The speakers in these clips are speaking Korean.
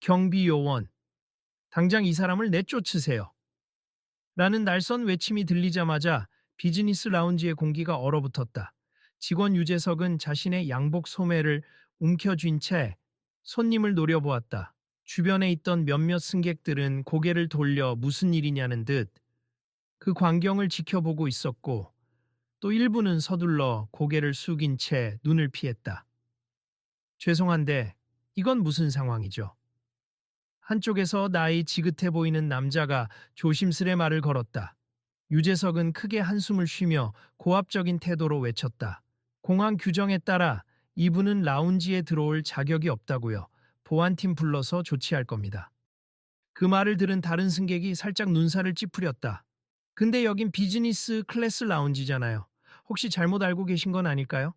경비 요원, 당장 이 사람을 내쫓으세요. 라는 날선 외침이 들리자마자 비즈니스 라운지의 공기가 얼어붙었다. 직원 유재석은 자신의 양복 소매를 움켜쥔 채 손님을 노려보았다. 주변에 있던 몇몇 승객들은 고개를 돌려 무슨 일이냐는 듯 그 광경을 지켜보고 있었고, 또 일부는 서둘러 고개를 숙인 채 눈을 피했다. 죄송한데 이건 무슨 상황이죠? 한쪽에서 나이 지긋해 보이는 남자가 조심스레 말을 걸었다. 유재석은 크게 한숨을 쉬며 고압적인 태도로 외쳤다. 공항 규정에 따라 이분은 라운지에 들어올 자격이 없다고요. 보안팀 불러서 조치할 겁니다. 그 말을 들은 다른 승객이 살짝 눈살을 찌푸렸다. 근데 여긴 비즈니스 클래스 라운지잖아요. 혹시 잘못 알고 계신 건 아닐까요?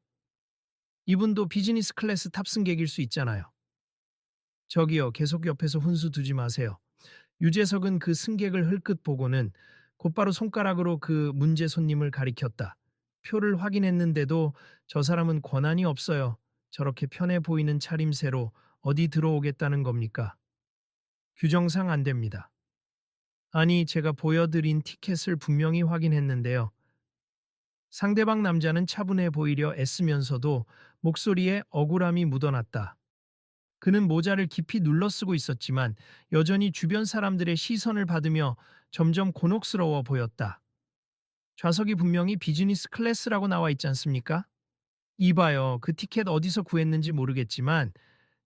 이분도 비즈니스 클래스 탑승객일 수 있잖아요. 저기요, 계속 옆에서 훈수 두지 마세요. 유재석은 그 승객을 흘끗 보고는 곧바로 손가락으로 그 문제 손님을 가리켰다. 표를 확인했는데도 저 사람은 권한이 없어요. 저렇게 편해 보이는 차림새로 어디 들어오겠다는 겁니까? 규정상 안 됩니다. 아니, 제가 보여드린 티켓을 분명히 확인했는데요. 상대방 남자는 차분해 보이려 애쓰면서도 목소리에 억울함이 묻어났다. 그는 모자를 깊이 눌러쓰고 있었지만 여전히 주변 사람들의 시선을 받으며 점점 곤혹스러워 보였다. 좌석이 분명히 비즈니스 클래스라고 나와 있지 않습니까? 이봐요. 그 티켓 어디서 구했는지 모르겠지만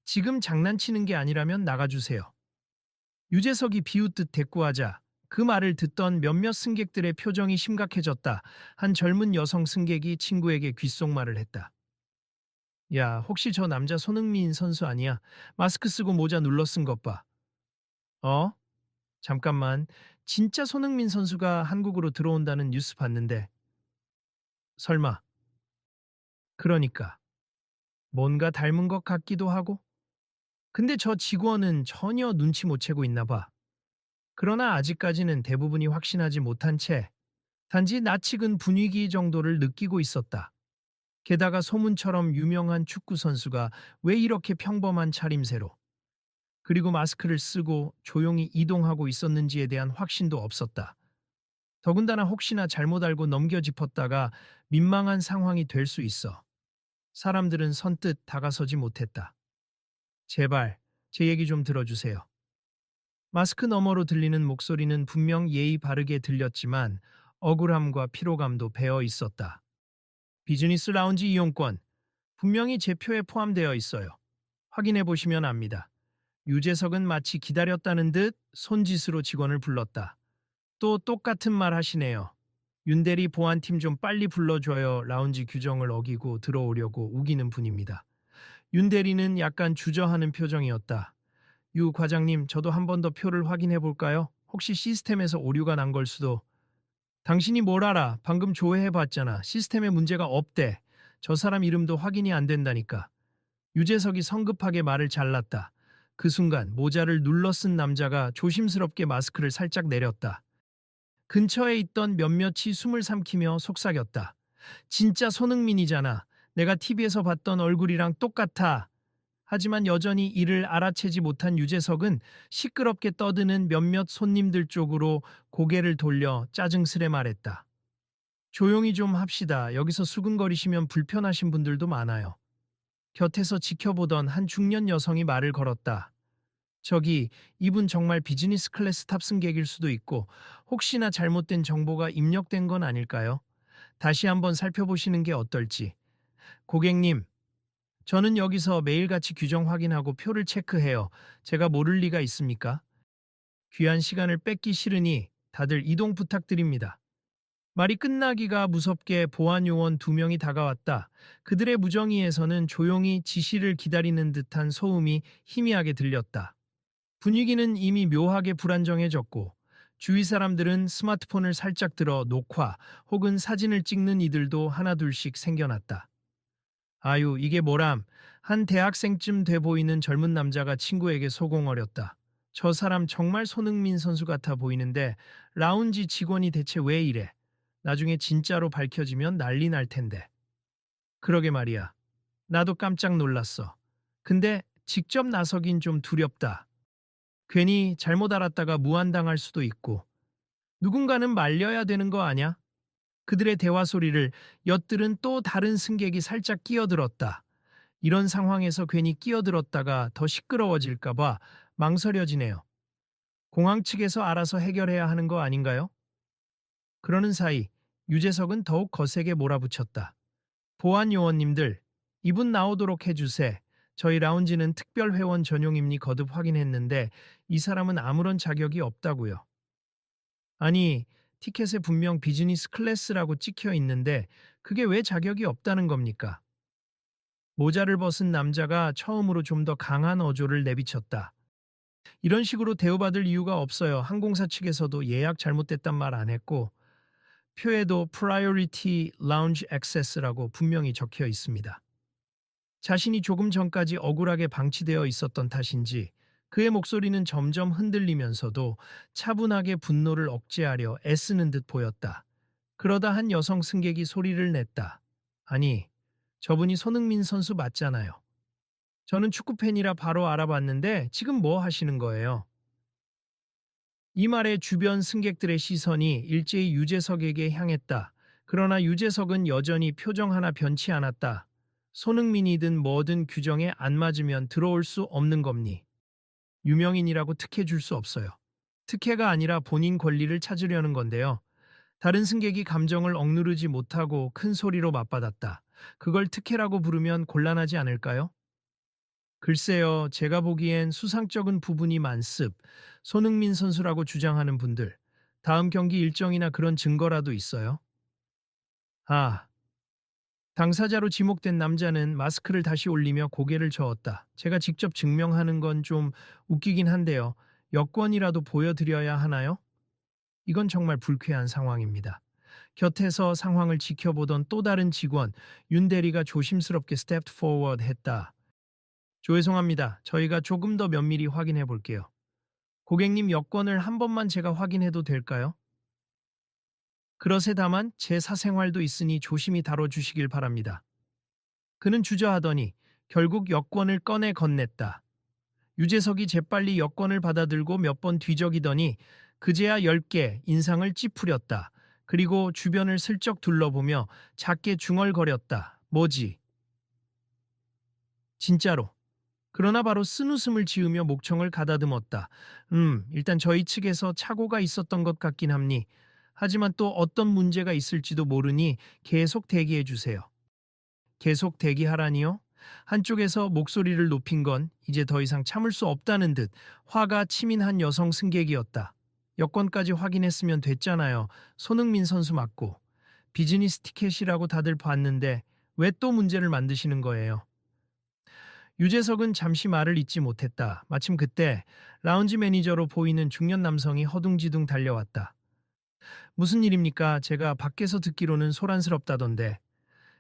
지금 장난치는 게 아니라면 나가주세요. 유재석이 비웃듯 대꾸하자 그 말을 듣던 몇몇 승객들의 표정이 심각해졌다. 한 젊은 여성 승객이 친구에게 귓속말을 했다. 야, 혹시 저 남자 손흥민 선수 아니야? 마스크 쓰고 모자 눌러 쓴 것 봐. 어? 잠깐만. 진짜 손흥민 선수가 한국으로 들어온다는 뉴스 봤는데. 설마. 그러니까. 뭔가 닮은 것 같기도 하고. 근데 저 직원은 전혀 눈치 못 채고 있나 봐. 그러나 아직까지는 대부분이 확신하지 못한 채 단지 낯익은 분위기 정도를 느끼고 있었다. 게다가 소문처럼 유명한 축구 선수가 왜 이렇게 평범한 차림새로 그리고 마스크를 쓰고 조용히 이동하고 있었는지에 대한 확신도 없었다. 더군다나 혹시나 잘못 알고 넘겨 짚었다가 민망한 상황이 될 수 있어 사람들은 선뜻 다가서지 못했다. 제발 제 얘기 좀 들어주세요. 마스크 너머로 들리는 목소리는 분명 예의 바르게 들렸지만 억울함과 피로감도 배어 있었다. 비즈니스 라운지 이용권 분명히 제 표에 포함되어 있어요. 확인해 보시면 압니다. 유재석은 마치 기다렸다는 듯 손짓으로 직원을 불렀다. 또 똑같은 말 하시네요. 윤대리 보안팀 좀 빨리 불러줘요. 라운지 규정을 어기고 들어오려고 우기는 분입니다. 윤대리는 약간 주저하는 표정이었다. 유 과장님, 저도 한 번 더 표를 확인해 볼까요? 혹시 시스템에서 오류가 난 걸 수도. 당신이 뭘 알아? 방금 조회해 봤잖아. 시스템에 문제가 없대. 저 사람 이름도 확인이 안 된다니까. 유재석이 성급하게 말을 잘랐다. 그 순간 모자를 눌러 쓴 남자가 조심스럽게 마스크를 살짝 내렸다. 근처에 있던 몇몇이 숨을 삼키며 속삭였다. 진짜 손흥민이잖아. 내가 TV에서 봤던 얼굴이랑 똑같아. 하지만 여전히 이를 알아채지 못한 유재석은 시끄럽게 떠드는 몇몇 손님들 쪽으로 고개를 돌려 짜증스레 말했다. 조용히 좀 합시다. 여기서 수근거리시면 불편하신 분들도 많아요. 곁에서 지켜보던 한 중년 여성이 말을 걸었다. 저기, 이분 정말 비즈니스 클래스 탑승객일 수도 있고 혹시나 잘못된 정보가 입력된 건 아닐까요? 다시 한번 살펴보시는 게 어떨지. 고객님, 저는 여기서 매일같이 규정 확인하고 표를 체크해요. 제가 모를 리가 있습니까? 귀한 시간을 뺏기 싫으니 다들 이동 부탁드립니다. 말이 끝나기가 무섭게 보안 요원 두 명이 다가왔다. 그들의 무정의에서는 조용히 지시를 기다리는 듯한 소음이 희미하게 들렸다. 분위기는 이미 묘하게 불안정해졌고 주위 사람들은 스마트폰을 살짝 들어 녹화 혹은 사진을 찍는 이들도 하나둘씩 생겨났다. 아유, 이게 뭐람? 한 대학생쯤 돼 보이는 젊은 남자가 친구에게 소공어렸다. 저 사람 정말 손흥민 선수 같아 보이는데 라운지 직원이 대체 왜 이래? 나중에 진짜로 밝혀지면 난리 날 텐데. 그러게 말이야. 나도 깜짝 놀랐어. 근데 직접 나서긴 좀 두렵다. 괜히 잘못 알았다가 무안당할 수도 있고 누군가는 말려야 되는 거 아냐? 그들의 대화 소리를 엿들은 또 다른 승객이 살짝 끼어들었다. 이런 상황에서 괜히 끼어들었다가 더 시끄러워질까봐 망설여지네요. 공항 측에서 알아서 해결해야 하는 거 아닌가요? 그러는 사이 유재석은 더욱 거세게 몰아붙였다. 보안 요원님들, 이분 나오도록 해주세. 저희 라운지는 특별 회원 전용임니 거듭 확인했는데 이 사람은 아무런 자격이 없다고요. 아니, 티켓에 분명 비즈니스 클래스라고 찍혀 있는데 그게 왜 자격이 없다는 겁니까? 모자를 벗은 남자가 처음으로 좀 더 강한 어조를 내비쳤다. 이런 식으로 대우받을 이유가 없어요. 항공사 측에서도 예약 잘못됐단 말 안 했고 표에도 Priority Lounge Access라고 분명히 적혀 있습니다. 자신이 조금 전까지 억울하게 방치되어 있었던 탓인지 그의 목소리는 점점 흔들리면서도 차분하게 분노를 억제하려 애쓰는 듯 보였다. 그러다 한 여성 승객이 소리를 냈다. 아니, 저분이 손흥민 선수 맞잖아요. 저는 축구팬이라 바로 알아봤는데 지금 뭐 하시는 거예요? 이 말에 주변 승객들의 시선이 일제히 유재석에게 향했다. 그러나 유재석은 여전히 표정 하나 변치 않았다. 손흥민이든 뭐든 규정에 안 맞으면 들어올 수 없는 겁니. 유명인이라고 특혜 줄 수 없어요. 특혜가 아니라 본인 권리를 찾으려는 건데요. 다른 승객이 감정을 억누르지 못하고 큰 소리로 맞받았다. 그걸 특혜라고 부르면 곤란하지 않을까요? 글쎄요, 제가 보기엔 수상쩍은 부분이 많습. 손흥민 선수라고 주장하는 분들. 다음 경기 일정이나 그런 증거라도 있어요? 아, 당사자로 지목된 남자는 마스크를 다시 올리며 고개를 저었다. 제가 직접 증명하는 건 좀 웃기긴 한데요. 여권이라도 보여드려야 하나요? 이건 정말 불쾌한 상황입니다. 곁에서 상황을 지켜보던 또 다른 직원, 윤 대리가 조심스럽게 스텝 포워드 했다. 죄송합니다. 저희가 조금 더 면밀히 확인해 볼게요. 고객님 여권을 한 번만 제가 확인해도 될까요? 그러세 다만 제 사생활도 있으니 조심히 다뤄주시길 바랍니다. 그는 주저하더니 결국 여권을 꺼내 건넸다. 유재석이 재빨리 여권을 받아들고 몇 번 뒤적이더니 그제야 10개 인상을 찌푸렸다. 그리고 주변을 슬쩍 둘러보며 작게 중얼거렸다. 뭐지? 진짜로. 그러나 바로 쓴웃음을 지으며 목청을 가다듬었다. 일단 저희 측에서 착오가 있었던 것 같긴 합니. 하지만 또 어떤 문제가 있을지도 모르니 계속 대기해 주세요. 계속 대기하라니요? 한쪽에서 목소리를 높인 건 이제 더 이상 참을 수 없다는 듯 화가 치민한 여성 승객이었다. 여권까지 확인했으면 됐잖아요. 손흥민 선수 맞고. 비즈니스 티켓이라고 다들 봤는데 왜 또 문제를 만드시는 거예요? 유재석은 잠시 말을 잇지 못했다. 마침 그때 라운지 매니저로 보이는 중년 남성이 허둥지둥 달려왔다. 무슨 일입니까? 제가 밖에서 듣기로는 소란스럽다던데.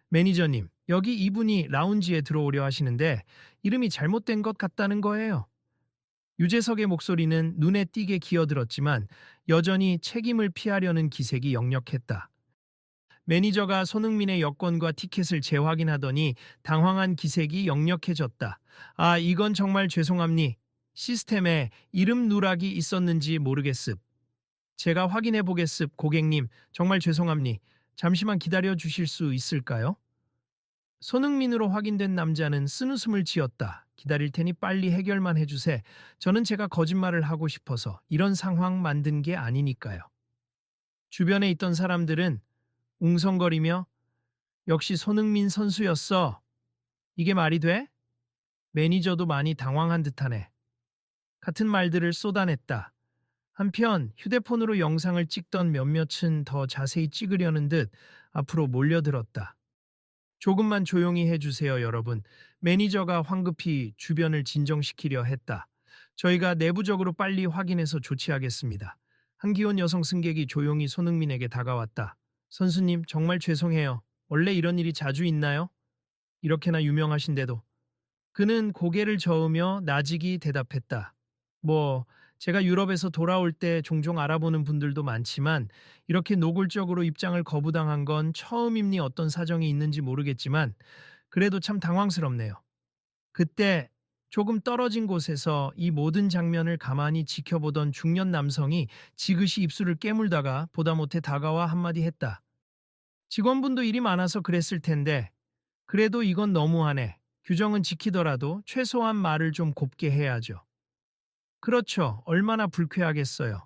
매니저님, 여기 이분이 라운지에 들어오려 하시는데 이름이 잘못된 것 같다는 거예요. 유재석의 목소리는 눈에 띄게 기어들었지만 여전히 책임을 피하려는 기색이 역력했다. 매니저가 손흥민의 여권과 티켓을 재확인하더니 당황한 기색이 역력해졌다. 아, 이건 정말 죄송합니. 시스템에 이름 누락이 있었는지 모르겠습. 제가 확인해 보겠습, 고객님. 정말 죄송합니. 잠시만 기다려 주실 수 있을까요? 손흥민으로 확인된 남자는 쓴웃음을 지었다. 기다릴 테니 빨리 해결만 해주세. 저는 제가 거짓말을 하고 싶어서 이런 상황 만든 게 아니니까요. 주변에 있던 사람들은 웅성거리며 역시 손흥민 선수였어. 이게 말이 돼? 매니저도 많이 당황한 듯하네. 같은 말들을 쏟아냈다. 한편 휴대폰으로 영상을 찍던 몇몇은 더 자세히 찍으려는 듯 앞으로 몰려들었다. 조금만 조용히 해주세요, 여러분. 매니저가 황급히 주변을 진정시키려 했다. 저희가 내부적으로 빨리 확인해서 조치하겠습니다. 한기혼 여성 승객이 조용히 손흥민에게 다가왔다. 선수님, 정말 죄송해요. 원래 이런 일이 자주 있나요? 이렇게나 유명하신데도. 그는 고개를 저으며 나직이 대답했다. 뭐, 제가 유럽에서 돌아올 때 종종 알아보는 분들도 많지만 이렇게 노골적으로 입장을 거부당한 건 처음임니 어떤 사정이 있는지 모르겠지만 그래도 참 당황스럽네요. 그때 조금 떨어진 곳에서 이 모든 장면을 가만히 지켜보던 중년 남성이 지그시 입술을 깨물다가 보다 못해 다가와 한마디 했다. 직원분도 일이 많아서 그랬을 텐데, 그래도 이건 너무하네. 규정은 지키더라도 최소한 말을 좀 곱게 해야죠. 그렇죠. 얼마나 불쾌하겠어요.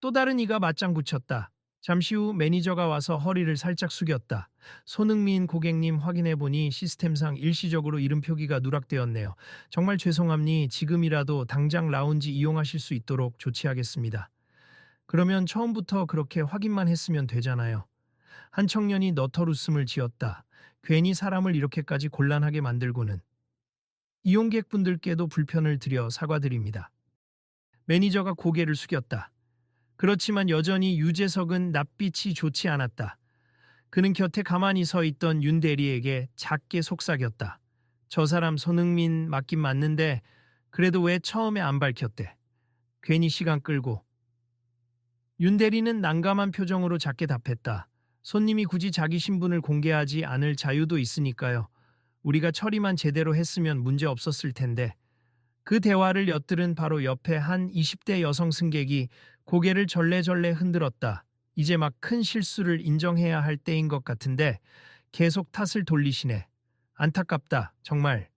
또 다른 이가 맞장 붙였다. 잠시 후 매니저가 와서 허리를 살짝 숙였다. 손흥민 고객님 확인해 보니 시스템상 일시적으로 이름 표기가 누락되었네요. 정말 죄송합니. 지금이라도 당장 라운지 이용하실 수 있도록 조치하겠습니다. 그러면 처음부터 그렇게 확인만 했으면 되잖아요. 한 청년이 너털 웃음을 지었다. 괜히 사람을 이렇게까지 곤란하게 만들고는. 이용객분들께도 불편을 드려 사과드립니다. 매니저가 고개를 숙였다. 그렇지만 여전히 유재석은 낯빛이 좋지 않았다. 그는 곁에 가만히 서 있던 윤 대리에게 작게 속삭였다. 저 사람 손흥민 맞긴 맞는데 그래도 왜 처음에 안 밝혔대. 괜히 시간 끌고. 윤 대리는 난감한 표정으로 작게 답했다. 손님이 굳이 자기 신분을 공개하지 않을 자유도 있으니까요. 우리가 처리만 제대로 했으면 문제 없었을 텐데. 그 대화를 엿들은 바로 옆에 한 20대 여성 승객이 고개를 절레절레 흔들었다. 이제 막 큰 실수를 인정해야 할 때인 것 같은데 계속 탓을 돌리시네. 안타깝다, 정말.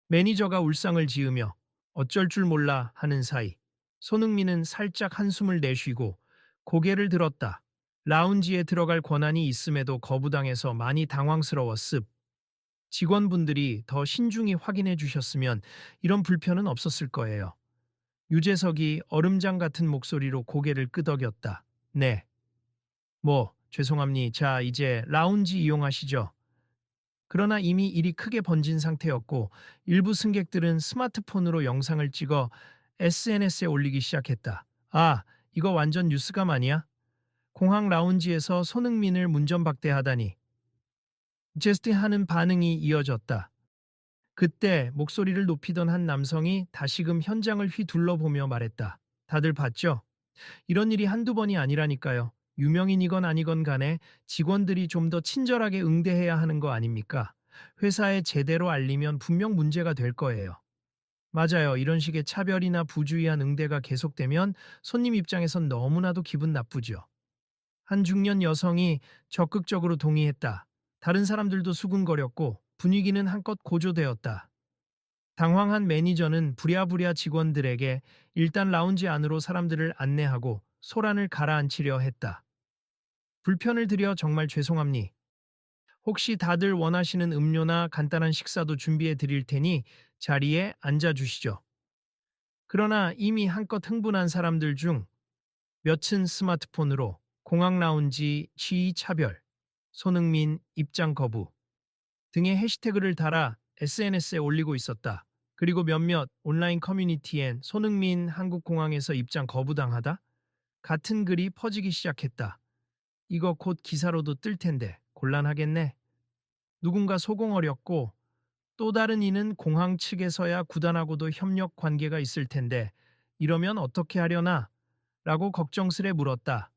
매니저가 울상을 지으며 어쩔 줄 몰라 하는 사이 손흥민은 살짝 한숨을 내쉬고 고개를 들었다. 라운지에 들어갈 권한이 있음에도 거부당해서 많이 당황스러웠습. 직원분들이 더 신중히 확인해 주셨으면 이런 불편은 없었을 거예요. 유재석이 얼음장 같은 목소리로 고개를 끄덕였다. 네. 죄송합니. 자, 이제 라운지 이용하시죠. 그러나 이미 일이 크게 번진 상태였고 일부 승객들은 스마트폰으로 영상을 찍어 SNS에 올리기 시작했다. 아, 이거 완전 뉴스감 아니야? 공항 라운지에서 손흥민을 문전박대하다니. 제스트하는 반응이 이어졌다. 그때 목소리를 높이던 한 남성이 다시금 현장을 휘둘러보며 말했다. 다들 봤죠? 이런 일이 한두 번이 아니라니까요. 유명인이건 아니건 간에 직원들이 좀 더 친절하게 응대해야 하는 거 아닙니까? 회사에 제대로 알리면 분명 문제가 될 거예요. 맞아요. 이런 식의 차별이나 부주의한 응대가 계속되면 손님 입장에선 너무나도 기분 나쁘죠. 한 중년 여성이 적극적으로 동의했다. 다른 사람들도 수군거렸고 분위기는 한껏 고조되었다. 당황한 매니저는 부랴부랴 직원들에게 일단 라운지 안으로 사람들을 안내하고 소란을 가라앉히려 했다. 불편을 드려 정말 죄송합니. 혹시 다들 원하시는 음료나 간단한 식사도 준비해 드릴 테니 자리에 앉아 주시죠. 그러나 이미 한껏 흥분한 사람들 중 몇은 스마트폰으로 공항 라운지 시위 차별, 손흥민 입장 거부 등의 해시태그를 달아 SNS에 올리고 있었다. 그리고 몇몇 온라인 커뮤니티엔 손흥민 한국공항에서 입장 거부당하다? 같은 글이 퍼지기 시작했다. 이거 곧 기사로도 뜰 텐데 곤란하겠네. 누군가 소공어렸고 또 다른 이는 공항 측에서야 구단하고도 협력 관계가 있을 텐데 이러면 어떻게 하려나? 라고 걱정스레 물었다.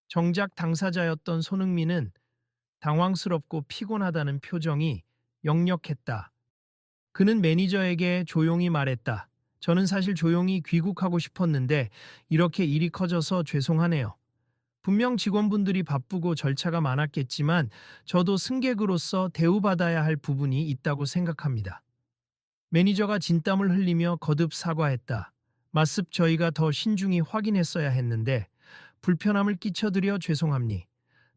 정작 당사자였던 손흥민은 당황스럽고 피곤하다는 표정이 역력했다. 그는 매니저에게 조용히 말했다. 저는 사실 조용히 귀국하고 싶었는데 이렇게 일이 커져서 죄송하네요. 분명 직원분들이 바쁘고 절차가 많았겠지만 저도 승객으로서 대우받아야 할 부분이 있다고 생각합니다. 매니저가 진땀을 흘리며 거듭 사과했다. 맞습 저희가 더 신중히 확인했어야 했는데 불편함을 끼쳐드려 죄송합니.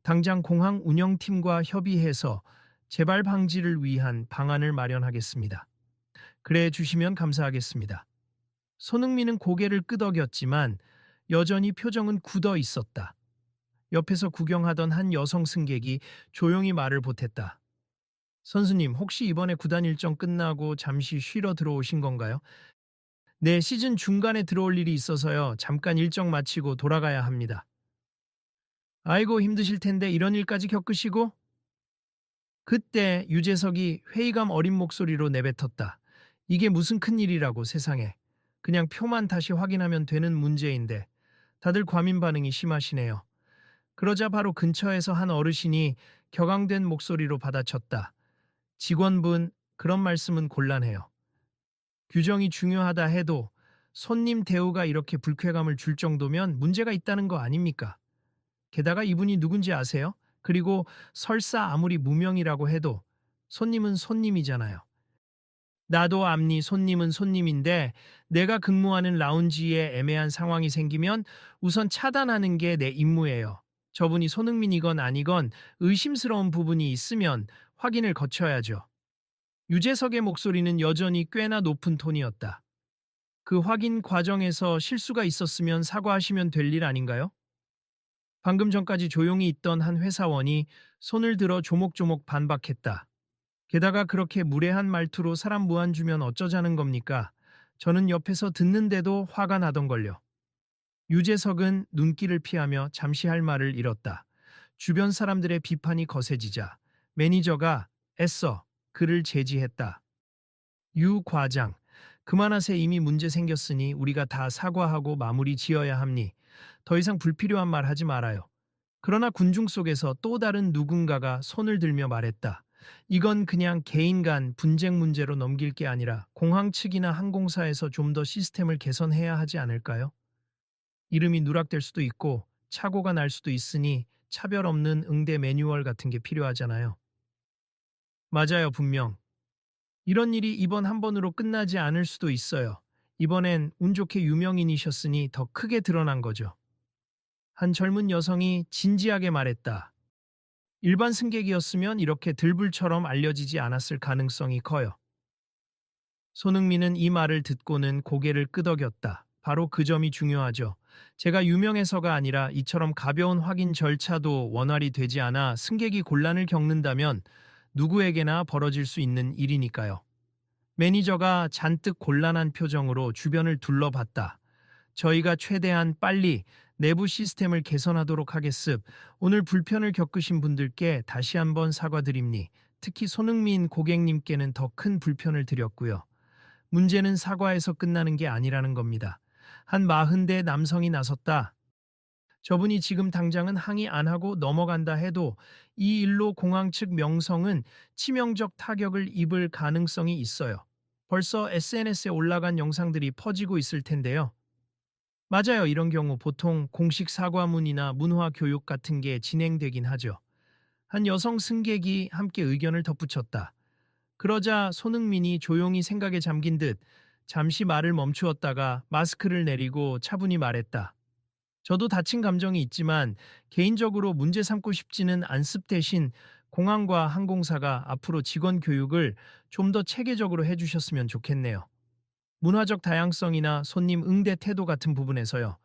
당장 공항 운영팀과 협의해서 재발 방지를 위한 방안을 마련하겠습니다. 그래 주시면 감사하겠습니다. 손흥민은 고개를 끄덕였지만 여전히 표정은 굳어 있었다. 옆에서 구경하던 한 여성 승객이 조용히 말을 보탰다. 선수님, 혹시 이번에 구단 일정 끝나고 잠시 쉬러 들어오신 건가요? 네, 시즌 중간에 들어올 일이 있어서요. 잠깐 일정 마치고 돌아가야 합니다. 아이고, 힘드실 텐데 이런 일까지 겪으시고? 그때 유재석이 회의감 어린 목소리로 내뱉었다. 이게 무슨 큰일이라고 세상에. 그냥 표만 다시 확인하면 되는 문제인데 다들 과민 반응이 심하시네요. 그러자 바로 근처에서 한 어르신이 격앙된 목소리로 받아쳤다. 직원분, 그런 말씀은 곤란해요. 규정이 중요하다 해도 손님 대우가 이렇게 불쾌감을 줄 정도면 문제가 있다는 거 아닙니까? 게다가 이분이 누군지 아세요? 그리고 설사 아무리 무명이라고 해도 손님은 손님이잖아요. 나도 암니 손님은 손님인데 내가 근무하는 라운지에 애매한 상황이 생기면 우선 차단하는 게 내 임무예요. 저분이 손흥민이건 아니건 의심스러운 부분이 있으면 확인을 거쳐야죠. 유재석의 목소리는 여전히 꽤나 높은 톤이었다. 그 확인 과정에서 실수가 있었으면 사과하시면 될 일 아닌가요? 방금 전까지 조용히 있던 한 회사원이 손을 들어 조목조목 반박했다. 게다가 그렇게 무례한 말투로 사람 무안 주면 어쩌자는 겁니까? 저는 옆에서 듣는데도 화가 나던걸요. 유재석은 눈길을 피하며 잠시 할 말을 잃었다. 주변 사람들의 비판이 거세지자 매니저가 애써 그를 제지했다. 유 과장, 그만하세. 이미 문제 생겼으니 우리가 다 사과하고 마무리 지어야 합니. 더 이상 불필요한 말 하지 말아요. 그러나 군중 속에서 또 다른 누군가가 손을 들며 말했다. 이건 그냥 개인 간 분쟁 문제로 넘길 게 아니라 공항 측이나 항공사에서 좀 더 시스템을 개선해야 하지 않을까요? 이름이 누락될 수도 있고 착오가 날 수도 있으니 차별 없는 응대 매뉴얼 같은 게 필요하잖아요. 맞아요, 분명. 이런 일이 이번 한 번으로 끝나지 않을 수도 있어요. 이번엔 운 좋게 유명인이셨으니 더 크게 드러난 거죠. 한 젊은 여성이 진지하게 말했다. 일반 승객이었으면 이렇게 들불처럼 알려지지 않았을 가능성이 커요. 손흥민은 이 말을 듣고는 고개를 끄덕였다. 바로 그 점이 중요하죠. 제가 유명해서가 아니라 이처럼 가벼운 확인 절차도 원활히 되지 않아 승객이 곤란을 겪는다면 누구에게나 벌어질 수 있는 일이니까요. 매니저가 잔뜩 곤란한 표정으로 주변을 둘러봤다. 저희가 최대한 빨리 내부 시스템을 개선하도록 하겠습. 오늘 불편을 겪으신 분들께 다시 한번 사과드립니. 특히 손흥민 고객님께는 더 큰 불편을 드렸고요. 문제는 사과에서 끝나는 게 아니라는 겁니다. 한 40대 남성이 나섰다. 저분이 지금 당장은 항의 안 하고 넘어간다 해도 이 일로 공항 측 명성은 치명적 타격을 입을 가능성이 있어요. 벌써 SNS에 올라간 영상들이 퍼지고 있을 텐데요. 맞아요. 이런 경우 보통 공식 사과문이나 문화 교육 같은 게 진행되긴 하죠. 한 여성 승객이 함께 의견을 덧붙였다. 그러자 손흥민이 조용히 생각에 잠긴 듯 잠시 말을 멈추었다가 마스크를 내리고 차분히 말했다. 저도 다친 감정이 있지만 개인적으로 문제 삼고 싶지는 않습. 대신 공항과 항공사가 앞으로 직원 교육을 좀 더 체계적으로 해주셨으면 좋겠네요. 문화적 다양성이나 손님 응대 태도 같은 부분에서요.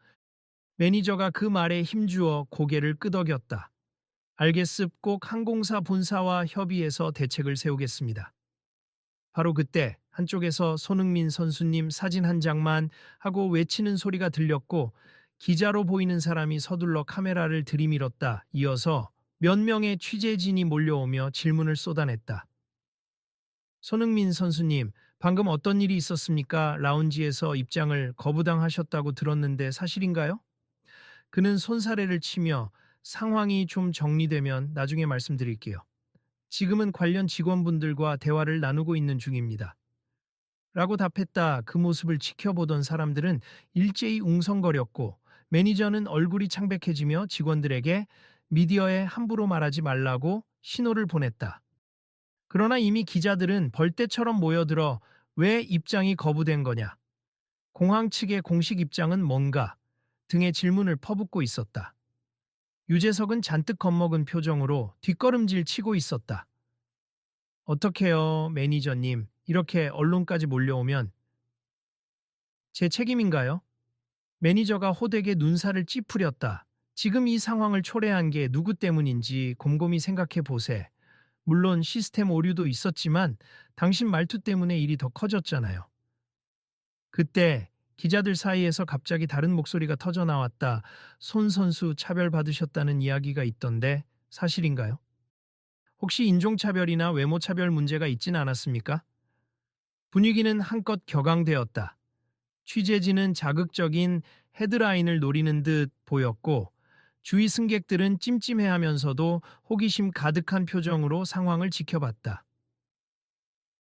매니저가 그 말에 힘주어 고개를 끄덕였다. 알겠습. 꼭 항공사 본사와 협의해서 대책을 세우겠습니다. 바로 그때 한쪽에서 손흥민 선수님 사진 한 장만 하고 외치는 소리가 들렸고 기자로 보이는 사람이 서둘러 카메라를 들이밀었다. 이어서 몇 명의 취재진이 몰려오며 질문을 쏟아냈다. 손흥민 선수님, 방금 어떤 일이 있었습니까? 라운지에서 입장을 거부당하셨다고 들었는데 사실인가요? 그는 손사래를 치며 상황이 좀 정리되면 나중에 말씀드릴게요. 지금은 관련 직원분들과 대화를 나누고 있는 중입니다. 라고 답했다. 그 모습을 지켜보던 사람들은 일제히 웅성거렸고 매니저는 얼굴이 창백해지며 직원들에게 미디어에 함부로 말하지 말라고 신호를 보냈다. 그러나 이미 기자들은 벌떼처럼 모여들어 왜 입장이 거부된 거냐, 공항 측의 공식 입장은 뭔가 등의 질문을 퍼붓고 있었다. 유재석은 잔뜩 겁먹은 표정으로 뒷걸음질 치고 있었다. 어떡해요, 매니저님. 이렇게 언론까지 몰려오면 제 책임인가요? 매니저가 호되게 눈살을 찌푸렸다. 지금 이 상황을 초래한 게 누구 때문인지 곰곰이 생각해 보세. 물론 시스템 오류도 있었지만 당신 말투 때문에 일이 더 커졌잖아요. 그때 기자들 사이에서 갑자기 다른 목소리가 터져 나왔다. 손 선수 차별받으셨다는 이야기가 있던데 사실인가요? 혹시 인종차별이나 외모차별 문제가 있진 않았습니까? 분위기는 한껏 격앙되었다. 취재진은 자극적인 헤드라인을 노리는 듯 보였고 주위 승객들은 찜찜해하면서도 호기심 가득한 표정으로 상황을 지켜봤다.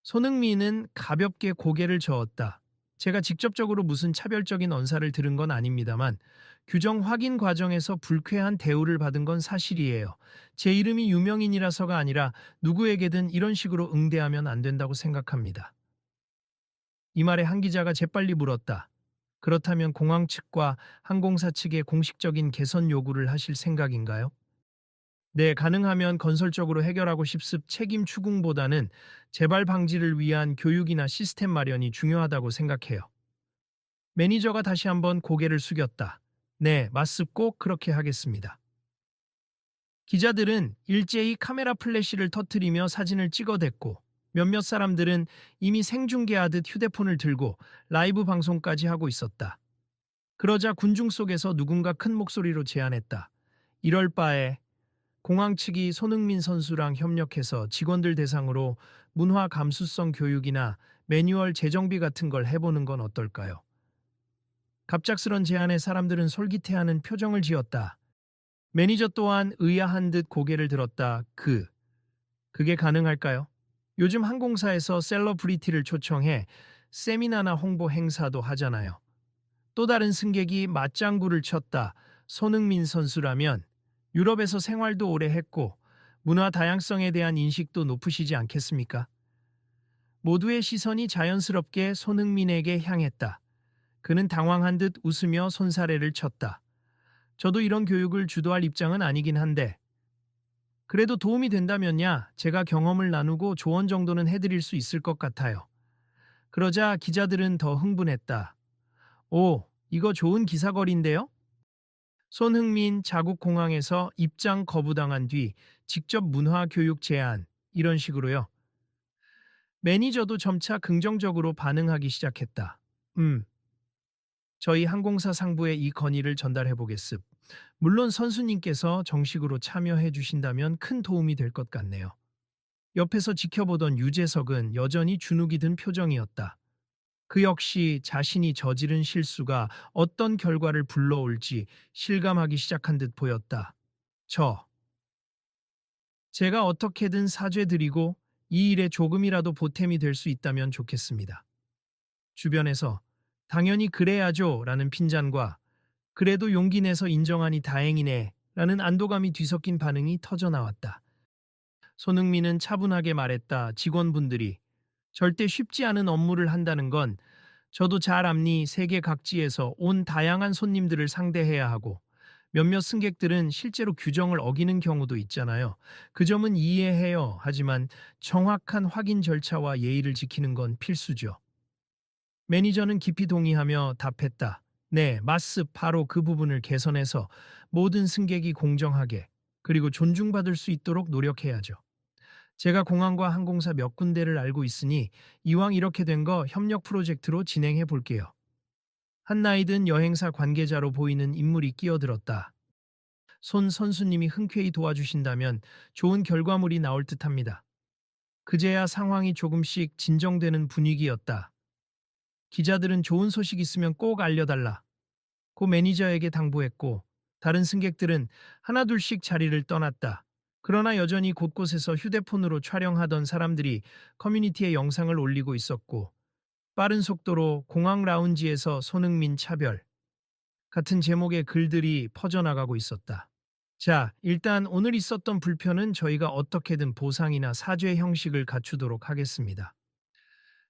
손흥민은 가볍게 고개를 저었다. 제가 직접적으로 무슨 차별적인 언사를 들은 건 아닙니다만 규정 확인 과정에서 불쾌한 대우를 받은 건 사실이에요. 제 이름이 유명인이라서가 아니라 누구에게든 이런 식으로 응대하면 안 된다고 생각합니다. 이 말에 한 기자가 재빨리 물었다. 그렇다면 공항 측과 항공사 측에 공식적인 개선 요구를 하실 생각인가요? 네, 가능하면 건설적으로 해결하고 싶습. 책임 추궁보다는 재발 방지를 위한 교육이나 시스템 마련이 중요하다고 생각해요. 매니저가 다시 한번 고개를 숙였다. 네, 맞습. 꼭 그렇게 하겠습니다. 기자들은 일제히 카메라 플래시를 터뜨리며 사진을 찍어댔고 몇몇 사람들은 이미 생중계하듯 휴대폰을 들고 라이브 방송까지 하고 있었다. 그러자 군중 속에서 누군가 큰 목소리로 제안했다. 이럴 바에 공항 측이 손흥민 선수랑 협력해서 직원들 대상으로 문화 감수성 교육이나 매뉴얼 재정비 같은 걸 해보는 건 어떨까요? 갑작스런 제안에 사람들은 솔깃해하는 표정을 지었다. 매니저 또한 의아한 듯 고개를 들었다. 그게 가능할까요? 요즘 항공사에서 셀러브리티를 초청해 세미나나 홍보 행사도 하잖아요. 또 다른 승객이 맞장구를 쳤다. 손흥민 선수라면 유럽에서 생활도 오래 했고 문화 다양성에 대한 인식도 높으시지 않겠습니까? 모두의 시선이 자연스럽게 손흥민에게 향했다. 그는 당황한 듯 웃으며 손사래를 쳤다. 저도 이런 교육을 주도할 입장은 아니긴 한데 그래도 도움이 된다면야 제가 경험을 나누고 조언 정도는 해드릴 수 있을 것 같아요. 그러자 기자들은 더 흥분했다. 오, 이거 좋은 기사거리인데요? 손흥민 자국공항에서 입장 거부당한 뒤 직접 문화교육 제안, 이런 식으로요. 매니저도 점차 긍정적으로 반응하기 시작했다. 저희 항공사 상부에 이 건의를 전달해 보겠습. 물론 선수님께서 정식으로 참여해 주신다면 큰 도움이 될 것 같네요. 옆에서 지켜보던 유재석은 여전히 주눅이 든 표정이었다. 그 역시 자신이 저지른 실수가 어떤 결과를 불러올지 실감하기 시작한 듯 보였다. 제가 어떻게든 사죄드리고 이 일에 조금이라도 보탬이 될 수 있다면 좋겠습니다. 주변에서 당연히 그래야죠 라는 핀잔과 그래도 용기 내서 인정하니 다행이네 라는 안도감이 뒤섞인 반응이 터져나왔다. 손흥민은 차분하게 말했다. 직원분들이 절대 쉽지 않은 업무를 한다는 건 저도 잘 압니. 세계 각지에서 온 다양한 손님들을 상대해야 하고 몇몇 승객들은 실제로 규정을 어기는 경우도 있잖아요. 그 점은 이해해요. 하지만 정확한 확인 절차와 예의를 지키는 건 필수죠. 매니저는 깊이 동의하며 답했다. 네, 맞습. 바로 그 부분을 개선해서 모든 승객이 공정하게 그리고 존중받을 수 있도록 노력해야죠. 제가 공항과 항공사 몇 군데를 알고 있으니 이왕 이렇게 된 거 협력 프로젝트로 진행해 볼게요. 한 나이든 여행사 관계자로 보이는 인물이 끼어들었다. 손 선수님이 흔쾌히 도와주신다면 좋은 결과물이 나올 듯합니다. 그제야 상황이 조금씩 진정되는 분위기였다. 기자들은 좋은 소식 있으면 꼭 알려달라. 고 매니저에게 당부했고 다른 승객들은 하나둘씩 자리를 떠났다. 그러나 여전히 곳곳에서 휴대폰으로 촬영하던 사람들이 커뮤니티에 영상을 올리고 있었고 빠른 속도로 공항 라운지에서 손흥민 차별 같은 제목의 글들이 퍼져나가고 있었다. 자, 일단 오늘 있었던 불편은 저희가 어떻게든 보상이나 사죄 형식을 갖추도록 하겠습니다.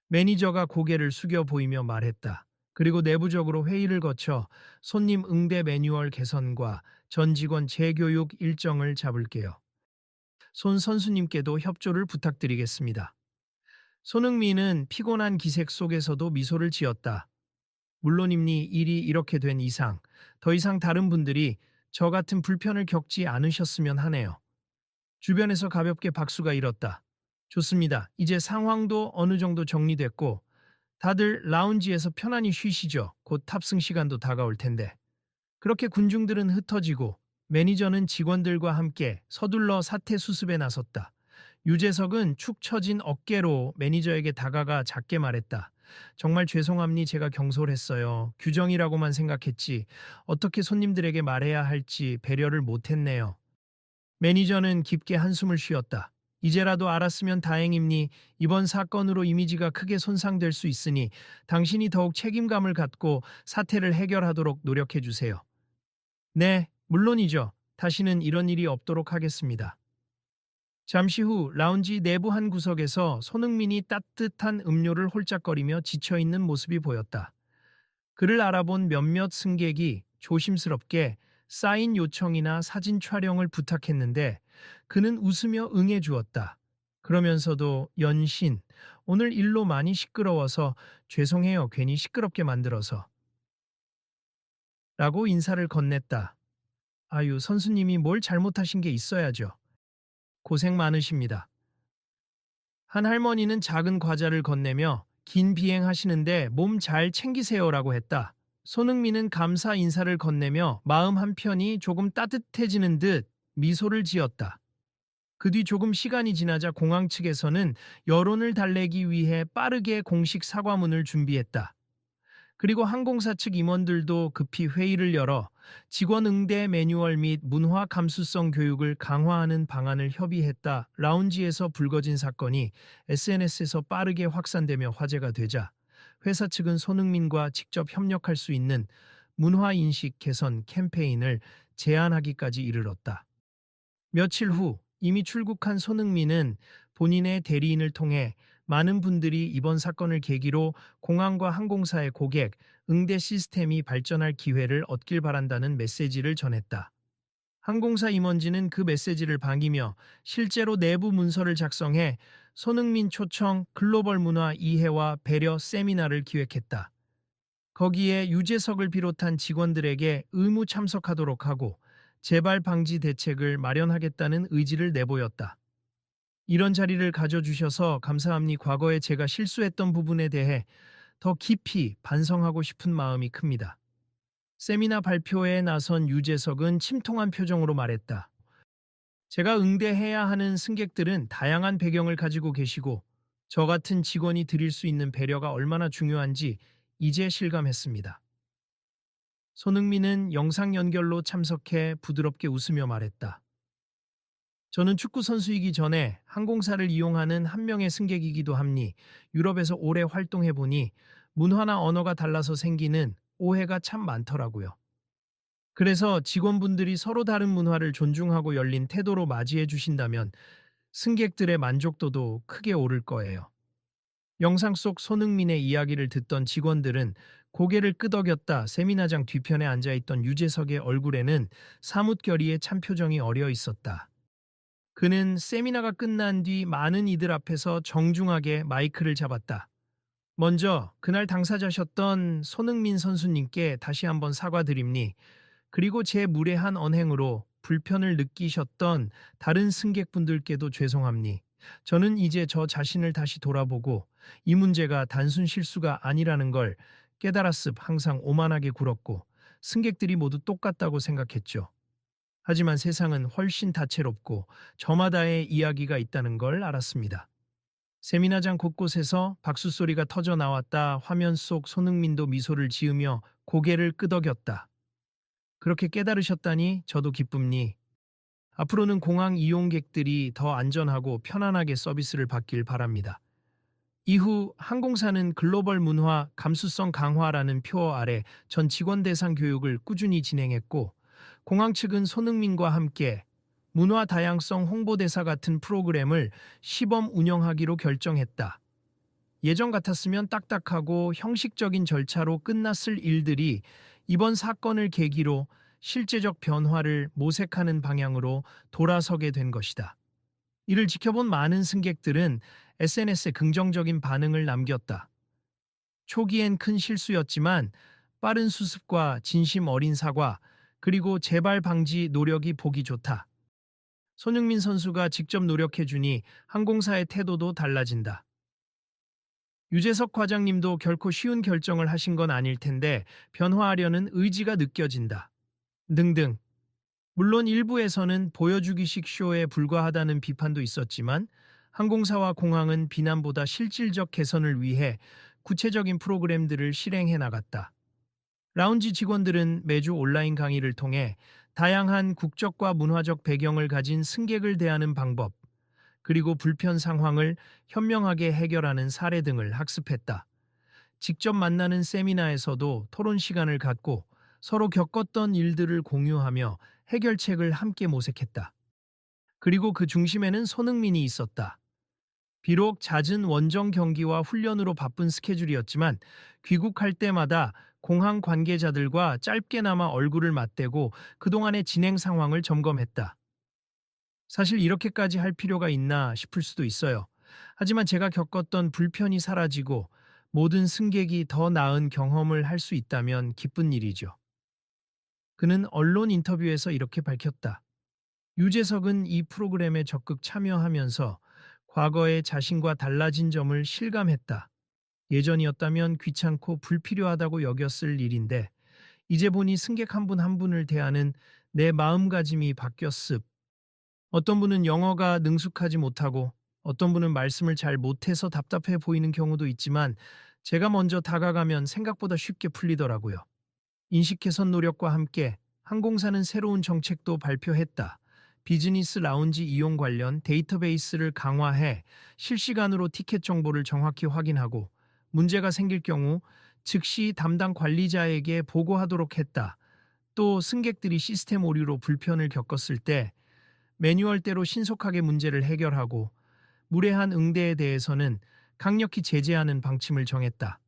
매니저가 고개를 숙여 보이며 말했다. 그리고 내부적으로 회의를 거쳐 손님 응대 매뉴얼 개선과 전 직원 재교육 일정을 잡을게요. 손 선수님께도 협조를 부탁드리겠습니다. 손흥민은 피곤한 기색 속에서도 미소를 지었다. 물론입니 일이 이렇게 된 이상 더 이상 다른 분들이 저 같은 불편을 겪지 않으셨으면 하네요. 주변에서 가볍게 박수가 일었다. 좋습니다. 이제 상황도 어느 정도 정리됐고 다들 라운지에서 편안히 쉬시죠. 곧 탑승 시간도 다가올 텐데. 그렇게 군중들은 흩어지고 매니저는 직원들과 함께 서둘러 사태 수습에 나섰다. 유재석은 축 처진 어깨로 매니저에게 다가가 작게 말했다. 정말 죄송합니. 제가 경솔했어요. 규정이라고만 생각했지. 어떻게 손님들에게 말해야 할지 배려를 못했네요. 매니저는 깊게 한숨을 쉬었다. 이제라도 알았으면 다행입니. 이번 사건으로 이미지가 크게 손상될 수 있으니 당신이 더욱 책임감을 갖고 사태를 해결하도록 노력해 주세요. 네, 물론이죠. 다시는 이런 일이 없도록 하겠습니다. 잠시 후 라운지 내부 한 구석에서 손흥민이 따뜻한 음료를 홀짝거리며 지쳐있는 모습이 보였다. 그를 알아본 몇몇 승객이 조심스럽게 사인 요청이나 사진 촬영을 부탁했는데 그는 웃으며 응해 주었다. 그러면서도 연신 오늘 일로 많이 시끄러워서 죄송해요. 괜히 시끄럽게 만들어서 라고 인사를 건넸다. 아유, 선수님이 뭘 잘못하신 게 있어야죠. 고생 많으십니다. 한 할머니는 작은 과자를 건네며 긴 비행하시는데 몸 잘 챙기세요라고 했다. 손흥민은 감사 인사를 건네며 마음 한편이 조금 따뜻해지는 듯 미소를 지었다. 그 뒤 조금 시간이 지나자 공항 측에서는 여론을 달래기 위해 빠르게 공식 사과문을 준비했다. 그리고 항공사 측 임원들도 급히 회의를 열어 직원 응대 매뉴얼 및 문화 감수성 교육을 강화하는 방안을 협의했다. 라운지에서 불거진 사건이 SNS에서 빠르게 확산되며 화제가 되자 회사 측은 손흥민과 직접 협력할 수 있는 문화 인식 개선 캠페인을 제안하기까지 이르렀다. 며칠 후 이미 출국한 손흥민은 본인의 대리인을 통해 많은 분들이 이번 사건을 계기로 공항과 항공사의 고객, 응대 시스템이 발전할 기회를 얻길 바란다는 메시지를 전했다. 항공사 임원진은 그 메시지를 반기며 실제로 내부 문서를 작성해 손흥민 초청 글로벌 문화 이해와 배려 세미나를 기획했다. 거기에 유재석을 비롯한 직원들에게 의무 참석하도록 하고 재발 방지 대책을 마련하겠다는 의지를 내보였다. 이런 자리를 가져주셔서 감사합니. 과거에 제가 실수했던 부분에 대해 더 깊이 반성하고 싶은 마음이 큽니다. 세미나 발표에 나선 유재석은 침통한 표정으로 말했다. 제가 응대해야 하는 승객들은 다양한 배경을 가지고 계시고 저 같은 직원이 드릴 수 있는 배려가 얼마나 중요한지 이제 실감했습니다. 손흥민은 영상 연결로 참석해 부드럽게 웃으며 말했다. 저는 축구 선수이기 전에 항공사를 이용하는 한 명의 승객이기도 합니. 유럽에서 오래 활동해 보니 문화나 언어가 달라서 생기는 오해가 참 많더라고요. 그래서 직원분들이 서로 다른 문화를 존중하고 열린 태도로 맞이해 주신다면 승객들의 만족도도 크게 오를 거예요. 영상 속 손흥민의 이야기를 듣던 직원들은 고개를 끄덕였다. 세미나장 뒤편에 앉아있던 유재석의 얼굴에는 사뭇 결의의 참표정이 어려 있었다. 그는 세미나가 끝난 뒤 많은 이들 앞에서 정중하게 마이크를 잡았다. 먼저 그날 당사자셨던 손흥민 선수님께 다시 한번 사과드립니. 그리고 제 무례한 언행으로 불편을 느끼셨던 다른 승객분들께도 죄송합니. 저는 이제 저 자신을 다시 돌아보고 이 문제가 단순 실수가 아니라는 걸 깨달았습. 항상 오만하게 굴었고 승객들이 모두 똑같다고 생각했죠. 하지만 세상은 훨씬 다채롭고 저마다의 이야기가 있다는 걸 알았습니다. 세미나장 곳곳에서 박수 소리가 터져 나왔다. 화면 속 손흥민도 미소를 지으며 고개를 끄덕였다. 그렇게 깨달으셨다니 저도 기쁩니. 앞으로는 공항 이용객들이 더 안전하고 편안하게 서비스를 받길 바랍니다. 이후 항공사는 글로벌 문화 감수성 강화라는 표 아래 전 직원 대상 교육을 꾸준히 진행했고 공항 측은 손흥민과 함께 문화 다양성 홍보대사 같은 프로그램을 시범 운영하기로 결정했다. 예전 같았으면 딱딱하고 형식적인 절차로 끝났을 일들이 이번 사건을 계기로 실제적 변화를 모색하는 방향으로 돌아서게 된 것이다. 이를 지켜본 많은 승객들은 SNS에 긍정적인 반응을 남겼다. 초기엔 큰 실수였지만 빠른 수습과 진심 어린 사과, 그리고 재발 방지 노력이 보기 좋다. 손흥민 선수가 직접 노력해주니 항공사의 태도도 달라진다. 유재석 과장님도 결코 쉬운 결정을 하신 건 아닐 텐데 변화하려는 의지가 느껴진다. 등등. 물론 일부에서는 보여주기식 쇼에 불과하다는 비판도 있었지만 항공사와 공항은 비난보다 실질적 개선을 위해 구체적인 프로그램들을 실행해 나갔다. 라운지 직원들은 매주 온라인 강의를 통해 다양한 국적과 문화적 배경을 가진 승객을 대하는 방법, 그리고 불편 상황을 현명하게 해결하는 사례 등을 학습했다. 직접 만나는 세미나에서도 토론 시간을 갖고 서로 겪었던 일들을 공유하며 해결책을 함께 모색했다. 그리고 그 중심에는 손흥민이 있었다. 비록 잦은 원정 경기와 훈련으로 바쁜 스케줄이었지만 귀국할 때마다 공항 관계자들과 짧게나마 얼굴을 맞대고 그동안의 진행 상황을 점검했다. 사실 이렇게까지 할 필요가 있나 싶을 수도 있어요. 하지만 제가 겪었던 불편이 사라지고 모든 승객이 더 나은 경험을 할 수 있다면 기쁜 일이죠. 그는 언론 인터뷰에서 이렇게 밝혔다. 유재석은 이 프로그램에 적극 참여하면서 과거의 자신과 달라진 점을 실감했다. 예전이었다면 귀찮고 불필요하다고 여겼을 일인데 이제 보니 승객 한 분 한 분을 대하는 내 마음가짐이 바뀌었습. 어떤 분은 영어가 능숙하지 못하고 어떤 분은 말씀을 잘 못해서 답답해 보이는 경우도 있지만 제가 먼저 다가가면 생각보다 쉽게 풀리더라고요. 인식 개선 노력과 함께 항공사는 새로운 정책도 발표했다. 비즈니스 라운지 이용 관련 데이터베이스를 강화해 실시간으로 티켓 정보를 정확히 확인하고 문제가 생길 경우 즉시 담당 관리자에게 보고하도록 했다. 또 승객들이 시스템 오류로 불편을 겪었을 때 매뉴얼대로 신속하게 문제를 해결하고 무례한 응대에 대해서는 강력히 제재하는 방침을 정했다.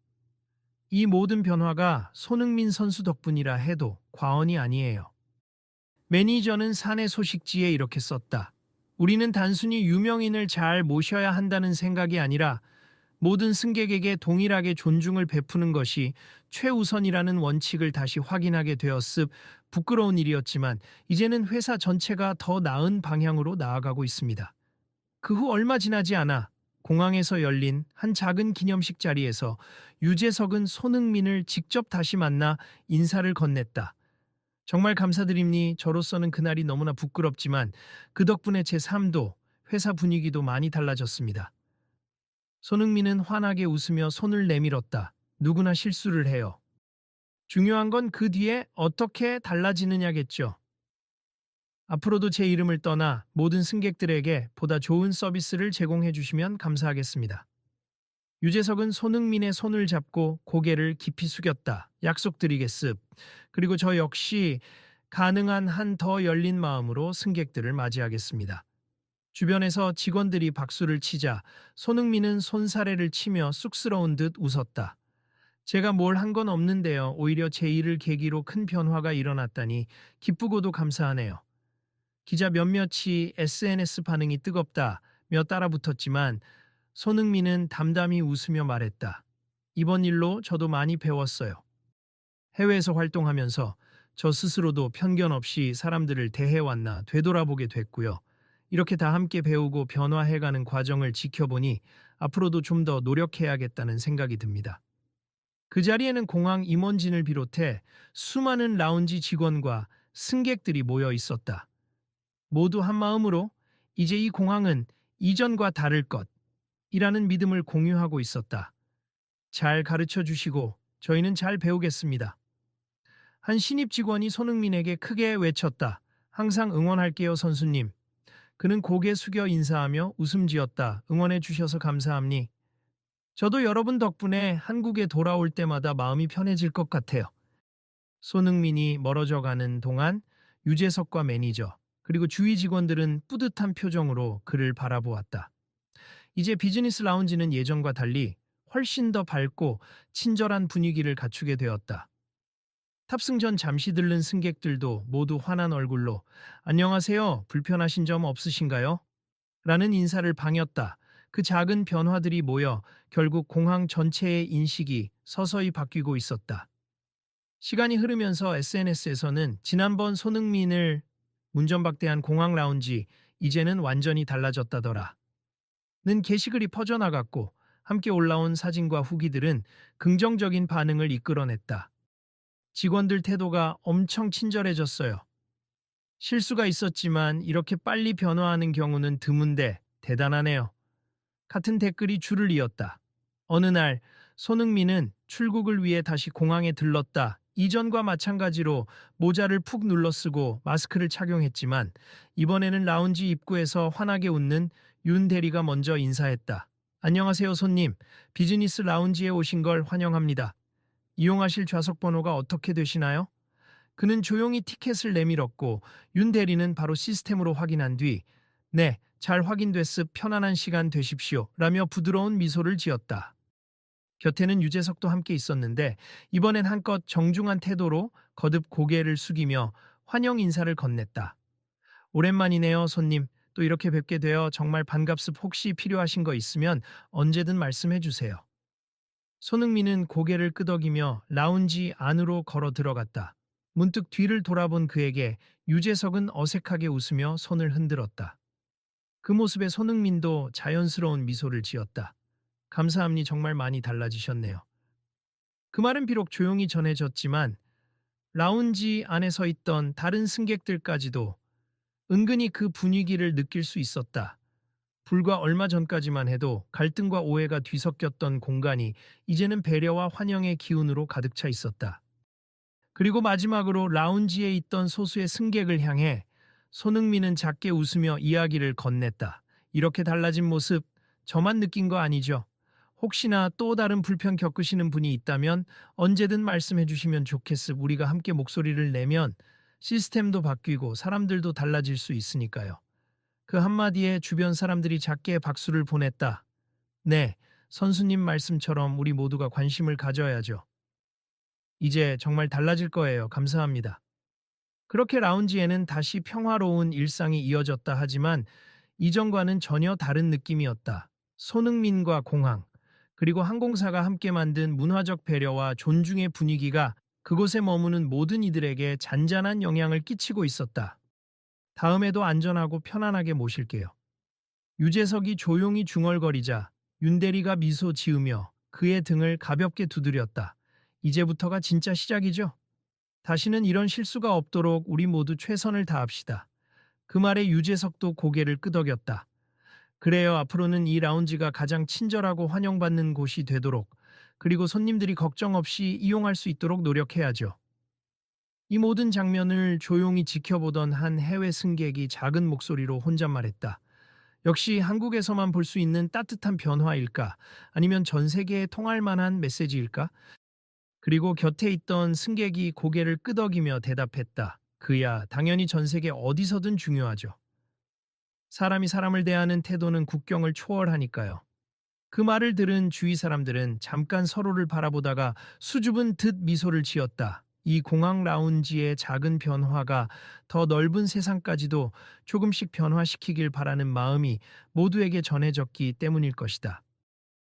이 모든 변화가 손흥민 선수 덕분이라 해도 과언이 아니에요. 매니저는 사내 소식지에 이렇게 썼다. 우리는 단순히 유명인을 잘 모셔야 한다는 생각이 아니라 모든 승객에게 동일하게 존중을 베푸는 것이 최우선이라는 원칙을 다시 확인하게 되었습. 부끄러운 일이었지만 이제는 회사 전체가 더 나은 방향으로 나아가고 있습니다. 그 후 얼마 지나지 않아 공항에서 열린 한 작은 기념식 자리에서 유재석은 손흥민을 직접 다시 만나 인사를 건넸다. 정말 감사드립니. 저로서는 그날이 너무나 부끄럽지만 그 덕분에 제 삶도 회사 분위기도 많이 달라졌습니다. 손흥민은 환하게 웃으며 손을 내밀었다. 누구나 실수를 해요. 중요한 건 그 뒤에 어떻게 달라지느냐겠죠. 앞으로도 제 이름을 떠나 모든 승객들에게 보다 좋은 서비스를 제공해 주시면 감사하겠습니다. 유재석은 손흥민의 손을 잡고 고개를 깊이 숙였다. 약속드리겠습. 그리고 저 역시 가능한 한 더 열린 마음으로 승객들을 맞이하겠습니다. 주변에서 직원들이 박수를 치자 손흥민은 손사래를 치며 쑥스러운 듯 웃었다. 제가 뭘 한 건 없는데요. 오히려 제 일을 계기로 큰 변화가 일어났다니 기쁘고도 감사하네요. 기자 몇몇이 SNS 반응이 뜨겁다며 따라붙었지만 손흥민은 담담히 웃으며 말했다. 이번 일로 저도 많이 배웠어요. 해외에서 활동하면서 저 스스로도 편견 없이 사람들을 대해왔나 되돌아보게 됐고요. 이렇게 다 함께 배우고 변화해가는 과정을 지켜보니 앞으로도 좀 더 노력해야겠다는 생각이 듭니다. 그 자리에는 공항 임원진을 비롯해 수많은 라운지 직원과 승객들이 모여 있었다. 모두 한 마음으로 이제 이 공항은 이전과 다를 것이라는 믿음을 공유하고 있었다. 잘 가르쳐 주시고 저희는 잘 배우겠습니다. 한 신입 직원이 손흥민에게 크게 외쳤다. 항상 응원할게요, 선수님. 그는 고개 숙여 인사하며 웃음 지었다. 응원해 주셔서 감사합니. 저도 여러분 덕분에 한국에 돌아올 때마다 마음이 편해질 것 같아요. 손흥민이 멀어져 가는 동안 유재석과 매니저, 그리고 주위 직원들은 뿌듯한 표정으로 그를 바라보았다. 이제 비즈니스 라운지는 예전과 달리 훨씬 더 밝고 친절한 분위기를 갖추게 되었다. 탑승 전 잠시 들른 승객들도 모두 환한 얼굴로 안녕하세요. 불편하신 점 없으신가요? 라는 인사를 방했다. 그 작은 변화들이 모여 결국 공항 전체의 인식이 서서히 바뀌고 있었다. 시간이 흐르면서 SNS에서는 지난번 손흥민을 문전박대한 공항 라운지 이제는 완전히 달라졌다더라. 는 게시글이 퍼져나갔고 함께 올라온 사진과 후기들은 긍정적인 반응을 이끌어냈다. 직원들 태도가 엄청 친절해졌어요. 실수가 있었지만 이렇게 빨리 변화하는 경우는 드문데 대단하네요. 같은 댓글이 줄을 이었다. 어느 날 손흥민은 출국을 위해 다시 공항에 들렀다. 이전과 마찬가지로 모자를 푹 눌러 쓰고 마스크를 착용했지만 이번에는 라운지 입구에서 환하게 웃는 윤 대리가 먼저 인사했다. 안녕하세요, 손님. 비즈니스 라운지에 오신 걸 환영합니다. 이용하실 좌석 번호가 어떻게 되시나요? 그는 조용히 티켓을 내밀었고 윤 대리는 바로 시스템으로 확인한 뒤 네, 잘 확인됐으 편안한 시간 되십시오 라며 부드러운 미소를 지었다. 곁에는 유재석도 함께 있었는데 이번엔 한껏 정중한 태도로 거듭 고개를 숙이며 환영 인사를 건넸다. 오랜만이네요, 손님. 또 이렇게 뵙게 되어 정말 반갑습. 혹시 필요하신 거 있으면 언제든 말씀해 주세요. 손흥민은 고개를 끄덕이며 라운지 안으로 걸어 들어갔다. 문득 뒤를 돌아본 그에게 유재석은 어색하게 웃으며 손을 흔들었다. 그 모습에 손흥민도 자연스러운 미소를 지었다. 감사합니 정말 많이 달라지셨네요. 그 말은 비록 조용히 전해졌지만 라운지 안에 서 있던 다른 승객들까지도 은근히 그 분위기를 느낄 수 있었다. 불과 얼마 전까지만 해도 갈등과 오해가 뒤섞였던 공간이 이제는 배려와 환영의 기운으로 가득 차 있었다. 그리고 마지막으로 라운지에 있던 소수의 승객을 향해 손흥민은 작게 웃으며 이야기를 건넸다. 이렇게 달라진 모습 저만 느낀 거 아니죠? 혹시나 또 다른 불편 겪으시는 분이 있다면 언제든 말씀해 주시면 좋겠습. 우리가 함께 목소리를 내면 시스템도 바뀌고 사람들도 달라질 수 있으니까요. 그 한마디에 주변 사람들이 작게 박수를 보냈다. 네, 선수님 말씀처럼 우리 모두가 관심을 가져야죠. 이제 정말 달라질 거예요. 감사합니다. 그렇게 라운지에는 다시 평화로운 일상이 이어졌다 하지만 이전과는 전혀 다른 느낌이었다. 손흥민과 공항, 그리고 항공사가 함께 만든 문화적 배려와 존중의 분위기가 그곳에 머무는 모든 이들에게 잔잔한 영향을 끼치고 있었다. 다음에도 안전하고 편안하게 모실게요. 유재석이 조용히 중얼거리자 윤대리가 미소 지으며 그의 등을 가볍게 두드렸다. 이제부터가 진짜 시작이죠? 다시는 이런 실수가 없도록 우리 모두 최선을 다합시다. 그 말에 유재석도 고개를 끄덕였다. 그래요. 앞으로는 이 라운지가 가장 친절하고 환영받는 곳이 되도록 그리고 손님들이 걱정 없이 이용할 수 있도록 노력해야죠. 이 모든 장면을 조용히 지켜보던 한 해외 승객이 작은 목소리로 혼잣말했다. 역시 한국에서만 볼 수 있는 따뜻한 변화일까? 아니면 전 세계에 통할 만한 메시지일까? 그리고 곁에 있던 승객이 고개를 끄덕이며 대답했다. 그야 당연히 전 세계 어디서든 중요하죠. 사람이 사람을 대하는 태도는 국경을 초월하니까요. 그 말을 들은 주위 사람들은 잠깐 서로를 바라보다가 수줍은 듯 미소를 지었다. 이 공항 라운지의 작은 변화가 더 넓은 세상까지도 조금씩 변화시키길 바라는 마음이 모두에게 전해졌기 때문일 것이다.